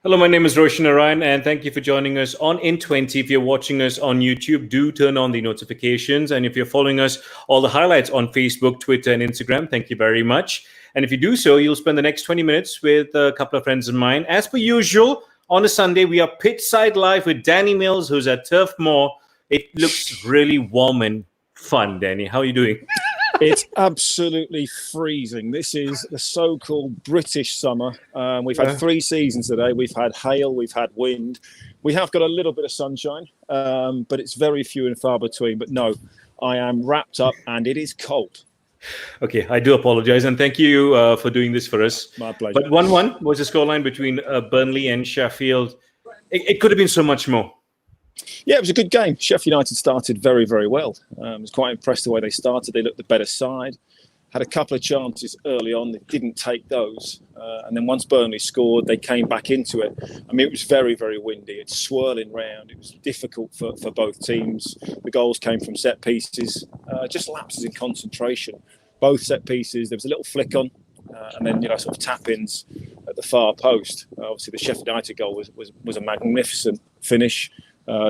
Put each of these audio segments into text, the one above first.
Hello, my name is Roshan Narayan, and thank you for joining us on In 20. If you're watching us on YouTube, do turn on the notifications. And if you're following us, all the highlights on Facebook, Twitter, and Instagram, thank you very much. And if you do so, you'll spend the next 20 minutes with a couple of friends of mine. As per usual, on a Sunday, we are Pitchside Live with Danny Mills, who's at Turf Moor. It looks really warm and fun, Danny. How are you doing? It's absolutely freezing. This is the so-called British summer. We've had 3 seasons today. We've had hail, we've had wind. We have got a little bit of sunshine, but it's very few and far between. But no, I am wrapped up and it is cold. Okay, I do apologize. And thank you for doing this for us. My pleasure. But 1-1 was the scoreline between Burnley and Sheffield. It could have been so much more. Yeah, it was a good game. Sheffield United started very, very well. I was quite impressed the way they started. They looked the better side. Had a couple of chances early on. They didn't take those. And then once Burnley scored, they came back into it. I mean, it was very, very windy. It's swirling round. It was difficult for both teams. The goals came from set pieces, just lapses in concentration. Both set pieces, there was a little flick on. And then, sort of tap-ins at the far post. Obviously, the Sheffield United goal was a magnificent finish.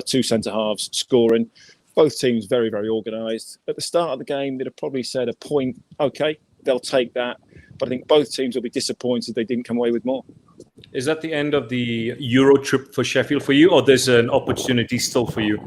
2 centre-halves scoring. Both teams very, very organised. At the start of the game, they'd have probably said a point, okay, they'll take that. But I think both teams will be disappointed they didn't come away with more. Is that the end of the Euro trip for Sheffield for you, or there's an opportunity still for you?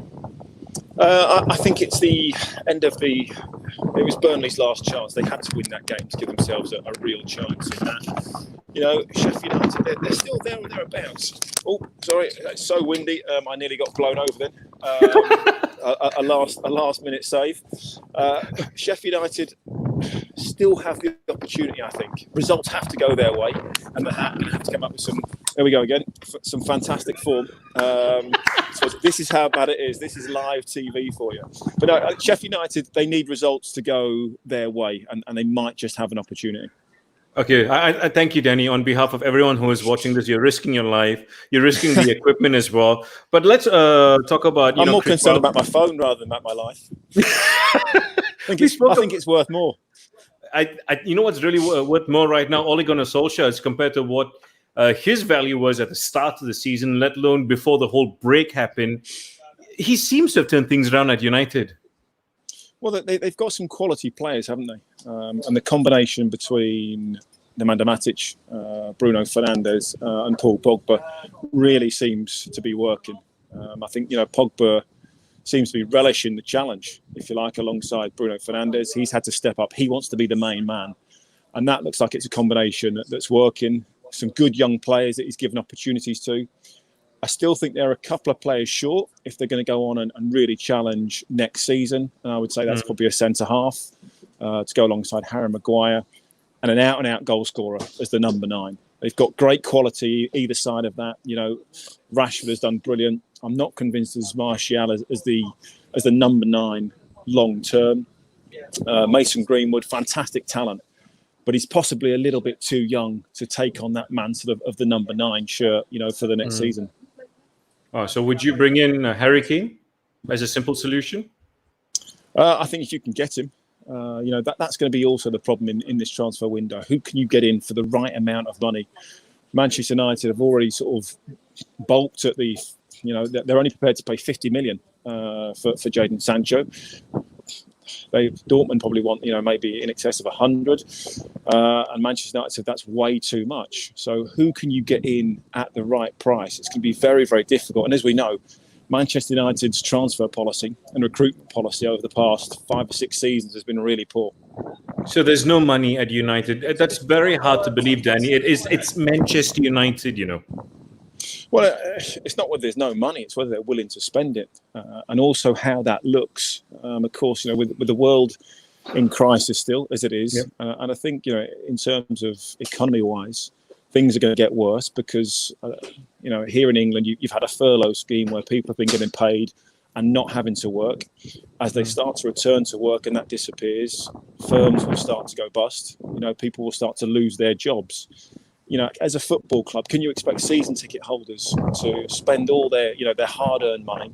I think it's the end of it was Burnley's last chance. They had to win that game to give themselves a real chance in that. Sheffield United, they're still there or thereabouts. Oh, sorry, it's so windy. I nearly got blown over then. A last minute save. Sheffield United still have the opportunity, I think. Results have to go their way, and they're going to have to come up with some fantastic form. So this is how bad it is. This is live TV for you. But no, Sheffield United, they need results to go their way, and they might just have an opportunity. Okay, I thank you, Danny. On behalf of everyone who is watching this, you're risking your life. You're risking the equipment as well. But let's talk about... I'm more concerned about my phone rather than about my life. I think it's worth more. You know what's really worth more right now? Ole Gunnar Solskjaer is compared to what his value was at the start of the season, let alone before the whole break happened. He seems to have turned things around at United. Well, they've got some quality players, haven't they? And the combination between Nemanja Matic, Bruno Fernandes and Paul Pogba really seems to be working. I think, Pogba seems to be relishing the challenge, if you like, alongside Bruno Fernandes. He's had to step up. He wants to be the main man. And that looks like it's a combination that's working. Some good young players that he's given opportunities to. I still think there are a couple of players short if they're going to go on and really challenge next season. And I would say that's probably a centre-half to go alongside Harry Maguire and an out-and-out goal scorer as the number 9. They've got great quality either side of that. Rashford has done brilliant. I'm not convinced as Martial as the number 9 long-term. Mason Greenwood, fantastic talent. But he's possibly a little bit too young to take on that mantle of the number 9 shirt, for the next season. Oh, so would you bring in Harry Kane as a simple solution? I think if you can get him, that's going to be also the problem in this transfer window. Who can you get in for the right amount of money? Manchester United have already sort of bulked at the, they're only prepared to pay 50 million for Jadon Sancho. Dortmund probably want, maybe in excess of 100, and Manchester United said that's way too much. So who can you get in at the right price? It's going to be very, very difficult. And as we know, Manchester United's transfer policy and recruitment policy over the past 5 or 6 seasons has been really poor. So there's no money at United. That's very hard to believe, Danny. It's Manchester United, Well, it's not whether there's no money; it's whether they're willing to spend it, and also how that looks. Of course, with the world in crisis still as it is, and I think in terms of economy-wise, things are going to get worse because here in England, you've had a furlough scheme where people have been getting paid and not having to work. As they start to return to work and that disappears, firms will start to go bust. People will start to lose their jobs. as a football club, can you expect season ticket holders to spend all their hard-earned money?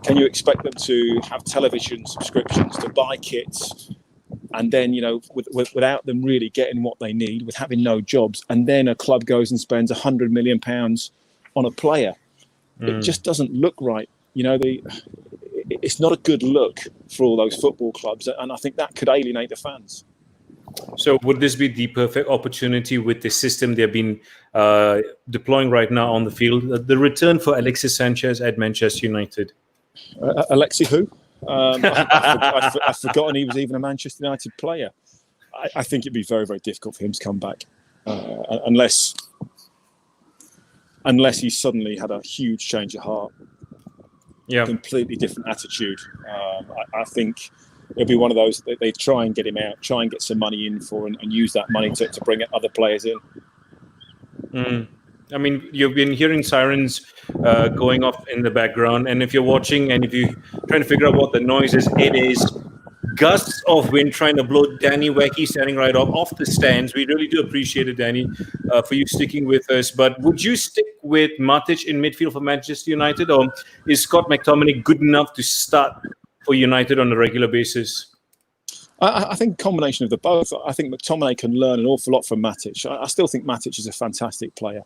Can you expect them to have television subscriptions, to buy kits, and then, without them really getting what they need, with having no jobs, and then a club goes and spends £100 million on a player? It just doesn't look right. It's not a good look for all those football clubs, and I think that could alienate the fans. So would this be the perfect opportunity with the system they've been deploying right now on the field? The return for Alexis Sanchez at Manchester United. Alexi who? I've forgotten he was even a Manchester United player. I think it'd be very, very difficult for him to come back unless he's suddenly had a huge change of heart. Yeah, completely different attitude. I think it'll be one of those that they try and get him out, try and get some money in for, and use that money to bring other players in. I mean, you've been hearing sirens going off in the background, and if you're watching and if you're trying to figure out what the noise is, it is gusts of wind trying to blow Danny Wacky standing right off the stands. We really do appreciate it, Danny, for you sticking with us. But would you stick with Matich in midfield for Manchester United, or is Scott McTominay good enough to start for United on a regular basis? I think a combination of the both. I think McTominay can learn an awful lot from Matich. I still think Matich is a fantastic player.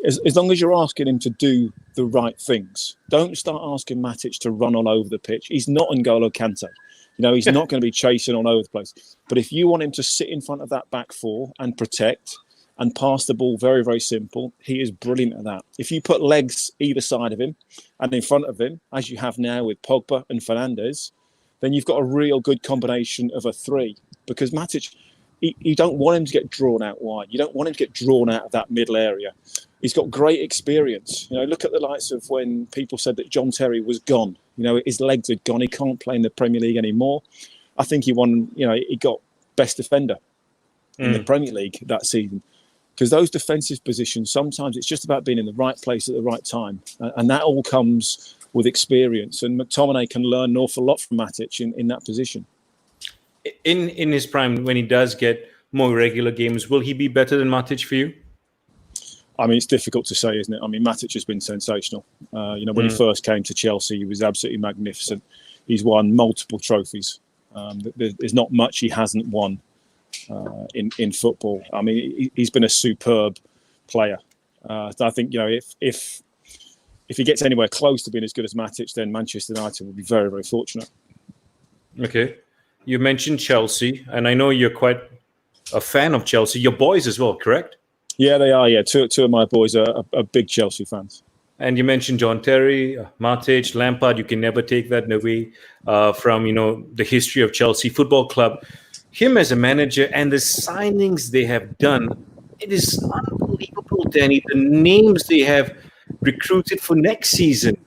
As long as you're asking him to do the right things. Don't start asking Matich to run all over the pitch. He's not N'Golo Kante. He's not going to be chasing all over the place. But if you want him to sit in front of that back four and protect and pass the ball, very, very simple, he is brilliant at that. If you put legs either side of him and in front of him, as you have now with Pogba and Fernandes, then you've got a real good combination of a three. Because Matich, you don't want him to get drawn out wide. You don't want him to get drawn out of that middle area. He's got great experience. Look at the likes of when people said that John Terry was gone. His legs had gone. He can't play in the Premier League anymore. I think he won, he got best defender in the Premier League that season. Because those defensive positions, sometimes it's just about being in the right place at the right time. And that all comes with experience. And McTominay can learn an awful lot from Matich in that position. In his prime, when he does get more regular games, will he be better than Matich for you? I mean, it's difficult to say, isn't it? I mean, Matich has been sensational. When he first came to Chelsea, he was absolutely magnificent. He's won multiple trophies. There's not much he hasn't won in football. I mean, he's been a superb player. I think, if he gets anywhere close to being as good as Matich, then Manchester United will be very, very fortunate. Okay. You mentioned Chelsea, and I know you're quite a fan of Chelsea. Your boys as well, correct? Yeah, they are. Yeah, two of my boys are big Chelsea fans. And you mentioned John Terry, Matich, Lampard. You can never take that away from the history of Chelsea Football Club. Him as a manager and the signings they have done, it is unbelievable, Danny. The names they have recruited for next season.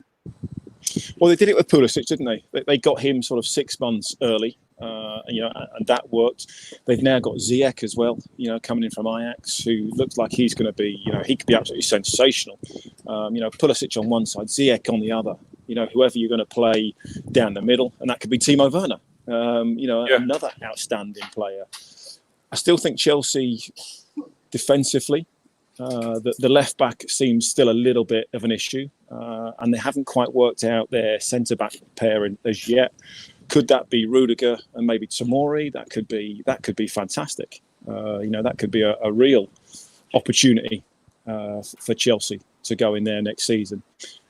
Well, they did it with Pulisic, didn't they? They got him sort of 6 months early. And that worked. They've now got Ziyech as well, coming in from Ajax, who looks like he's going to be, he could be absolutely sensational. Pulisic on one side, Ziyech on the other. Whoever you're going to play down the middle, and that could be Timo Werner. Another outstanding player. I still think Chelsea defensively, the left back seems still a little bit of an issue, and they haven't quite worked out their centre back pairing as yet. Could that be Rudiger and maybe Tomori? That could be fantastic. That could be a real opportunity for Chelsea to go in there next season.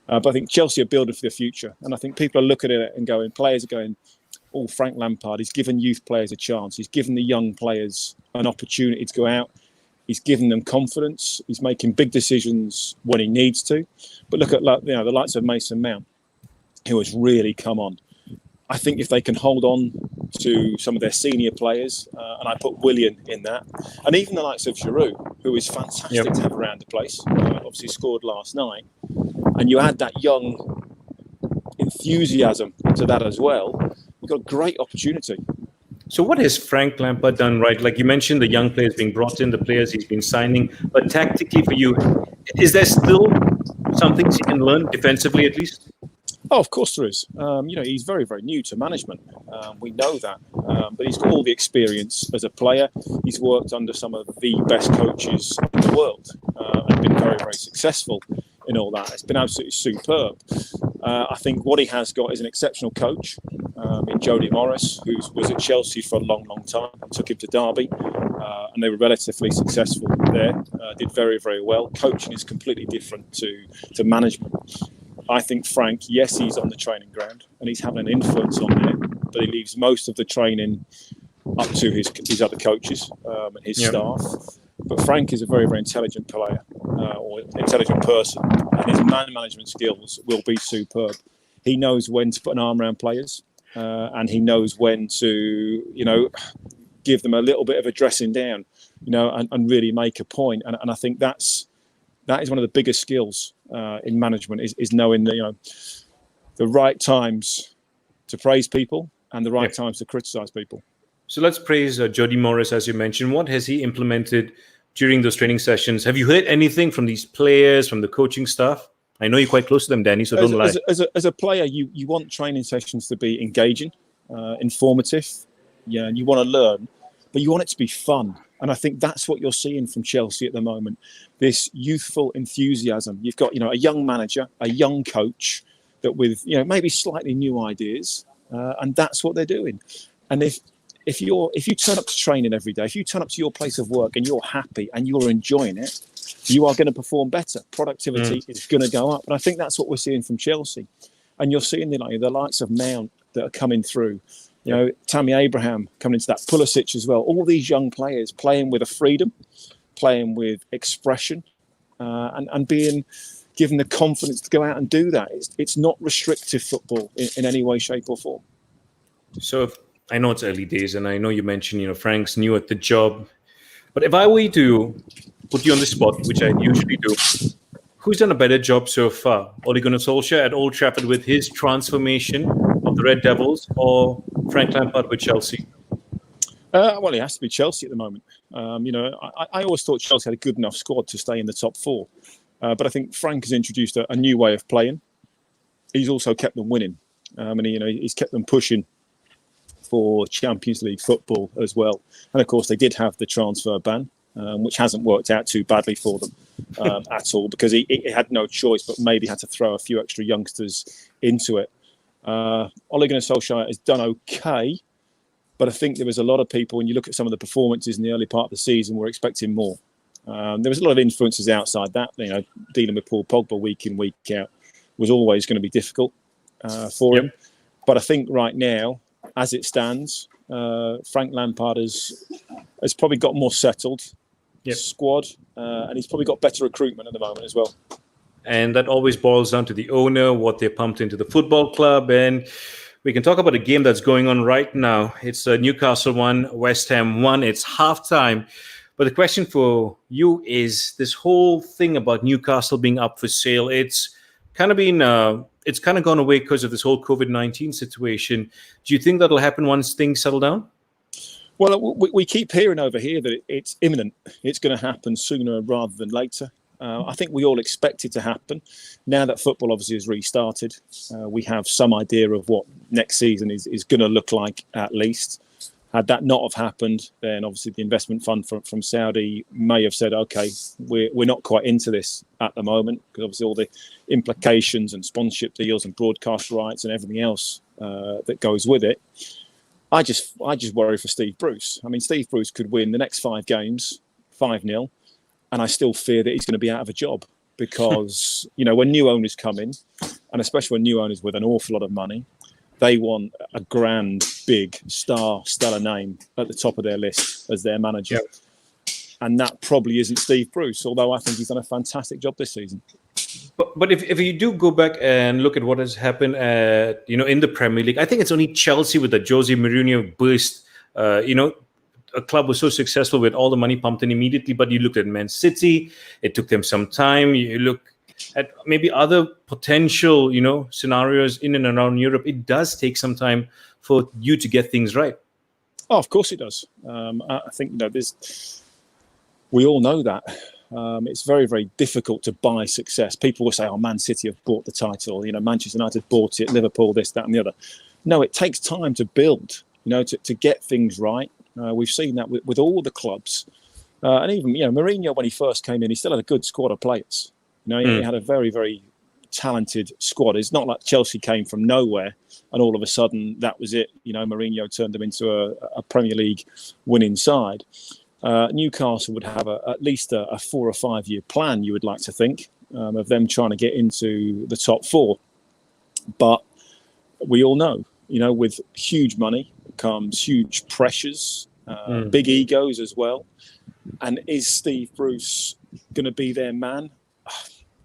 But I think Chelsea are building for the future, and I think people are looking at it and going, players are going, "Oh, Frank Lampard, he's given youth players a chance. He's given the young players an opportunity to go out. He's given them confidence. He's making big decisions when he needs to." But look at the likes of Mason Mount, who has really come on. I think if they can hold on to some of their senior players, and I put Willian in that, and even the likes of Giroud, who is fantastic to have around the place, obviously scored last night, and you add that young enthusiasm to that as well, you've got a great opportunity. So what has Frank Lampard done right? Like you mentioned, the young players being brought in, the players he's been signing, but tactically for you, is there still some things he can learn defensively at least? Oh, of course there is. He's very, very new to management. We know that. but he's got all the experience as a player. He's worked under some of the best coaches in the world and been very, very successful in all that. It's been absolutely superb. I think what he has got is an exceptional coach in Jody Morris, who was at Chelsea for a long, long time and took him to Derby. And they were relatively successful there, did very, very well. Coaching is completely different to management. I think Frank, yes, he's on the training ground and he's having an influence on it, but he leaves most of the training up to his other coaches and his staff. But Frank is a very, very intelligent player or intelligent person, and his man management skills will be superb. He knows when to put an arm around players, and he knows when to, give them a little bit of a dressing down, and really make a point. And I think that is one of the biggest skills in management is knowing the right times to praise people and the right times to criticize people. So let's praise Jody Morris, as you mentioned. What has he implemented during those training sessions? Have you heard anything from these players, from the coaching staff? I know you're quite close to them, Danny, so don't lie. As a player, you want training sessions to be engaging, informative, and you want to learn, but you want it to be fun. And I think that's what you're seeing from Chelsea at the moment, this youthful enthusiasm. You've got, a young manager, a young coach that with, maybe slightly new ideas, and that's what they're doing. And if you turn up to training every day, if you turn up to your place of work and you're happy and you're enjoying it, you are going to perform better. Productivity is going to go up. And I think that's what we're seeing from Chelsea. And you're seeing the likes of Mount that are coming through. Tammy Abraham coming into that, Pulisic as well. All these young players playing with a freedom, playing with expression, and being given the confidence to go out and do that. It's not restrictive football in any way, shape or form. So I know it's early days, and I know you mentioned, Frank's new at the job. But if I were to put you on the spot, which I usually do, who's done a better job so far? Ole Gunnar Solskjaer at Old Trafford with his transformation of the Red Devils, or Frank Lampard with Chelsea? Well, it has to be Chelsea at the moment. I always thought Chelsea had a good enough squad to stay in the top four. But I think Frank has introduced a new way of playing. He's also kept them winning. And he's kept them pushing for Champions League football as well. And of course, they did have the transfer ban, which hasn't worked out too badly for them at all, because he had no choice, but maybe had to throw a few extra youngsters into it. Ole Gunnar Solskjaer has done okay, but I think there was a lot of people, when you look at some of the performances in the early part of the season, were expecting more. There was a lot of influences outside that. Dealing with Paul Pogba week in, week out was always going to be difficult for him. But I think right now, as it stands, Frank Lampard has probably got more settled squad, and he's probably got better recruitment at the moment as well. And that always boils down to the owner, what they pumped into the football club. And we can talk about a game that's going on right now. It's Newcastle 1, West Ham 1. It's halftime. But the question for you is this whole thing about Newcastle being up for sale. It's kind of been, it's kind of gone away because of this whole COVID-19 situation. Do you think that'll happen once things settle down? Well, we keep hearing over here that it's imminent. It's going to happen sooner rather than later. I think we all expect it to happen. Now that football obviously has restarted, we have some idea of what next season is going to look like at least. Had that not have happened, then obviously the investment fund from Saudi may have said, okay, we're not quite into this at the moment, because obviously all the implications and sponsorship deals and broadcast rights and everything else that goes with it. I just worry for Steve Bruce. I mean, Steve Bruce could win the next 5 games 5-0, and I still fear that he's going to be out of a job, because when new owners come in, and especially when new owners with an awful lot of money, they want a grand, big, stellar name at the top of their list as their manager. Yep. And that probably isn't Steve Bruce, although I think he's done a fantastic job this season. But if you do go back and look at what has happened in the Premier League, I think it's only Chelsea with the Jose Mourinho burst. A club was so successful with all the money pumped in immediately, but you looked at Man City, it took them some time. You look at maybe other potential, scenarios in and around Europe. It does take some time for you to get things right. Oh, of course it does. I think, we all know that. It's very, very difficult to buy success. People will say, Man City have bought the title, Manchester United bought it, Liverpool, this, that and the other. No, it takes time to build. to get things right. We've seen that with all the clubs. And even, Mourinho, when he first came in, he still had a good squad of players. He had a very, very talented squad. It's not like Chelsea came from nowhere and all of a sudden that was it. Mourinho turned them into a Premier League winning side. Newcastle would have at least a 4 or 5 year plan, you would like to think, of them trying to get into the top 4. But we all know, with huge money comes huge pressures, big egos as well. And is Steve Bruce going to be their man?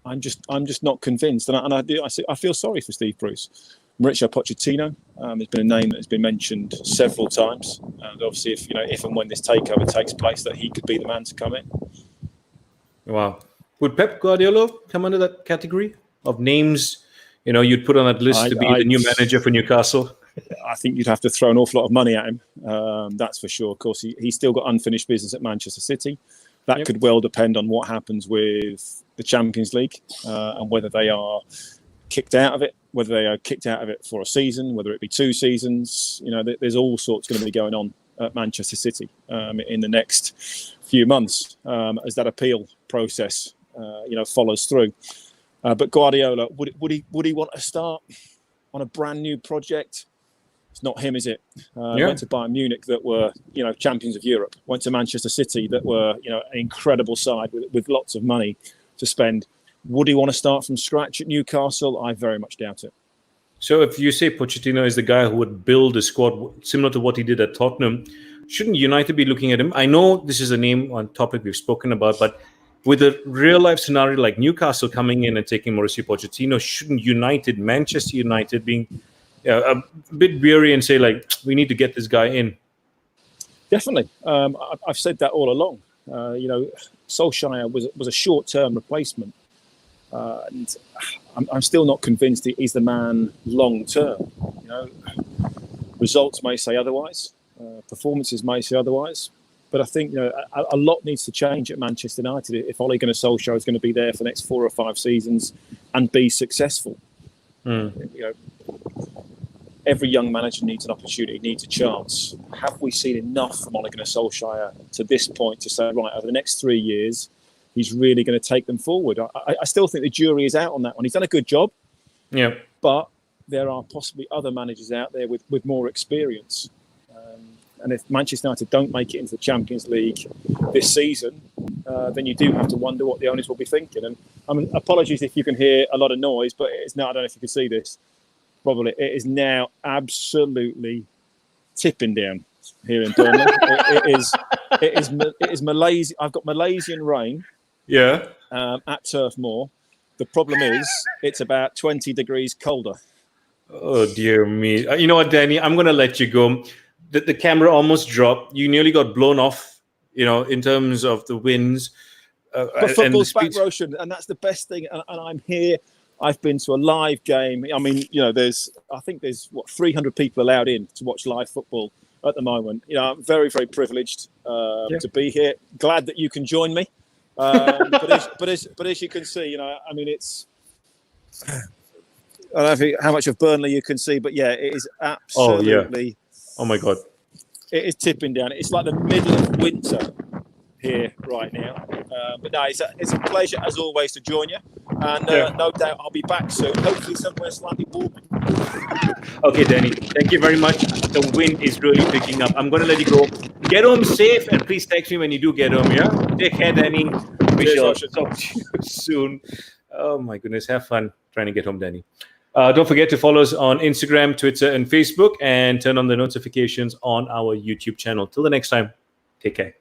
I'm just not convinced. And I feel sorry for Steve Bruce. Mauricio Pochettino has been a name that has been mentioned several times. And obviously, if and when this takeover takes place, that he could be the man to come in. Wow. Would Pep Guardiola come under that category of names, you'd put on that list to be the new manager for Newcastle? I think you'd have to throw an awful lot of money at him. That's for sure. Of course, he's still got unfinished business at Manchester City. That could well depend on what happens with the Champions League and whether they are kicked out of it, whether they are kicked out of it for a season, whether it be 2 seasons. There's all sorts going to be going on at Manchester City in the next few months as that appeal process, follows through. But Guardiola, would he want to start on a brand new project? It's not him, is it? Went to Bayern Munich that were, champions of Europe. Went to Manchester City that were, an incredible side with lots of money to spend. Would he want to start from scratch at Newcastle? I very much doubt it. So if you say Pochettino is the guy who would build a squad similar to what he did at Tottenham, shouldn't United be looking at him? I know this is a name on topic we've spoken about, but with a real-life scenario like Newcastle coming in and taking Mauricio Pochettino, shouldn't Manchester United being a bit weary and say, we need to get this guy in? Definitely. I've said that all along. Solskjaer was a short-term replacement. And I'm still not convinced he's the man long-term. Results may say otherwise. Performances may say otherwise. But I think a lot needs to change at Manchester United if Ole Gunnar Solskjaer is going to be there for the next 4 or 5 seasons and be successful. Every young manager needs an opportunity, needs a chance. Have we seen enough from Ole Gunnar Solskjaer to this point to say, right, over the next 3 years, he's really going to take them forward? I still think the jury is out on that one. He's done a good job. Yeah. But there are possibly other managers out there with more experience. And if Manchester United don't make it into the Champions League this season, then you do have to wonder what the owners will be thinking. And apologies if you can hear a lot of noise, but it's now, I don't know if you can see this. Probably it is now absolutely tipping down here in Burnley. It is Malaysia. I've got Malaysian rain. Yeah. At Turf Moor. The problem is it's about 20 degrees colder. Oh dear me! You know what, Danny? I'm going to let you go. The camera almost dropped. You nearly got blown off. In terms of the winds. But football's back, Roshan, and that's the best thing. And I'm here. I've been to a live game. I mean, there's 300 people allowed in to watch live football at the moment. I'm very, very privileged to be here. Glad that you can join me. But as you can see, it's. I don't know how much of Burnley you can see, but yeah, it is absolutely. Oh my God! It is tipping down. It's like the middle of winter here right now. But no, it's a pleasure as always to join you, and no doubt I'll be back soon. Hopefully somewhere slightly warm. Okay, Danny, thank you very much. The wind is really picking up. I'm going to let you go. Get home safe, and please text me when you do get home. Yeah, take care, Danny. We shall talk to you soon. Oh my goodness, have fun trying to get home, Danny. Don't forget to follow us on Instagram, Twitter, and Facebook, and turn on the notifications on our YouTube channel. Till the next time, take care.